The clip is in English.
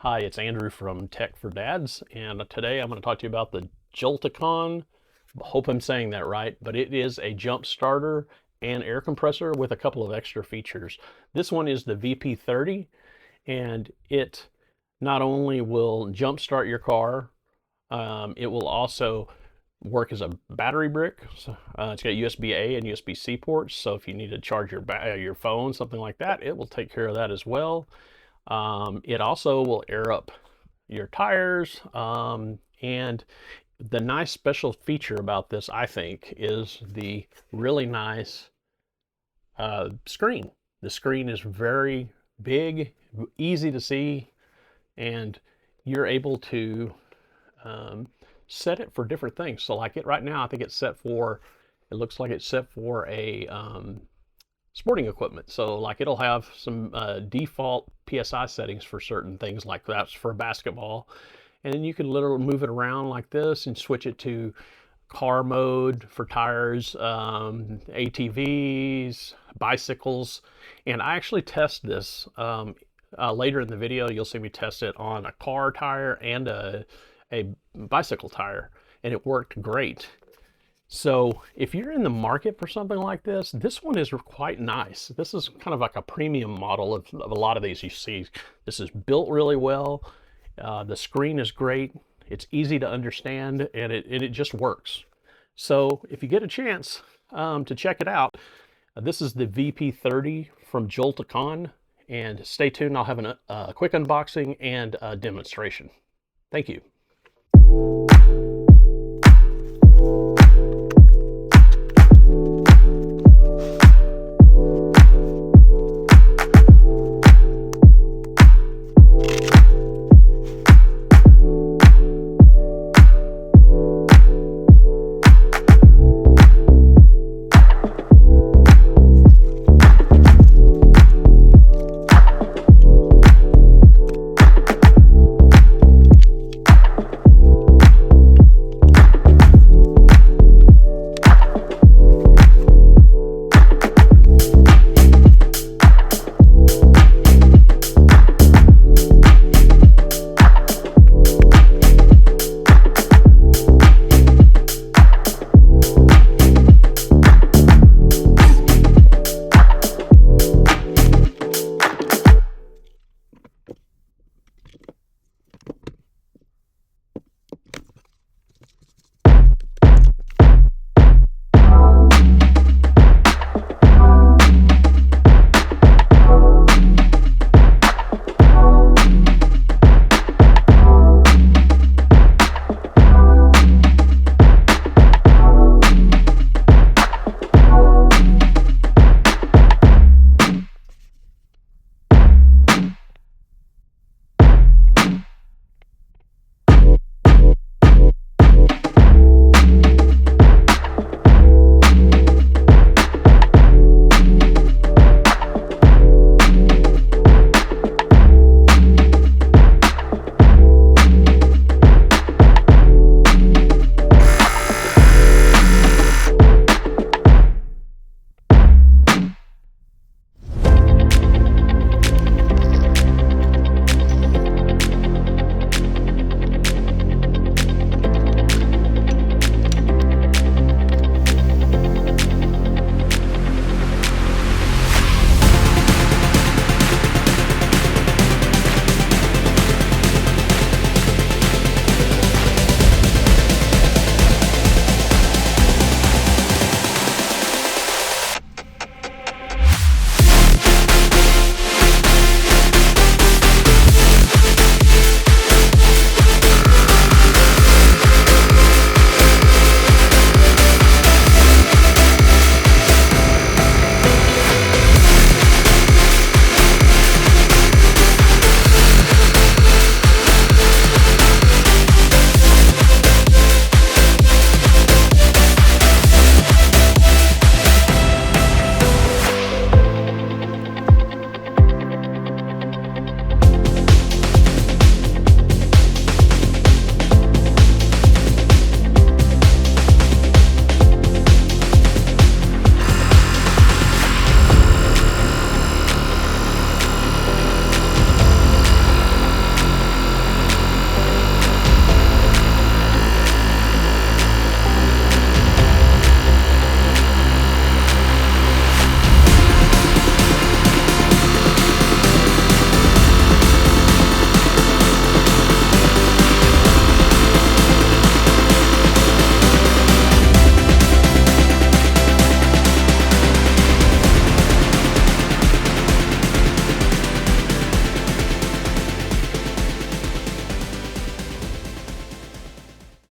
Hi, it's Andrew from Tech for Dads, and today I'm going to talk to you about the JOLTEKON. I hope I'm saying that right, but it is a jump starter and air compressor with a couple of extra features. This one is the VP30, and it not only will jump start your car, it will also work as a battery brick. So, it's got USB-A and USB-C ports, so if you need to charge your phone, something like that, it will take care of that as well. It also will air up your tires. And the nice special feature about this, I think, is the really nice screen. The screen is very big, easy to see, and you're able to set it for different things. So like it right now, I think it's set for, it looks like it's set for a sporting equipment. So like it'll have some default PSI settings for certain things, like that's for basketball. And then you can literally move it around like this and switch it to car mode for tires, ATVs, bicycles. And I actually test this later in the video. You'll see me test it on a car tire and a bicycle tire, and it worked great. So if you're in the market for something like this one is quite nice. This is kind of like a premium model of a lot of these you see. This is built really well. The screen is great. It's easy to understand, and it just works. So if you get a chance to check it out, this is the VP30 from JOLTEKON, and stay tuned. I'll have a quick unboxing and a demonstration. Thank you.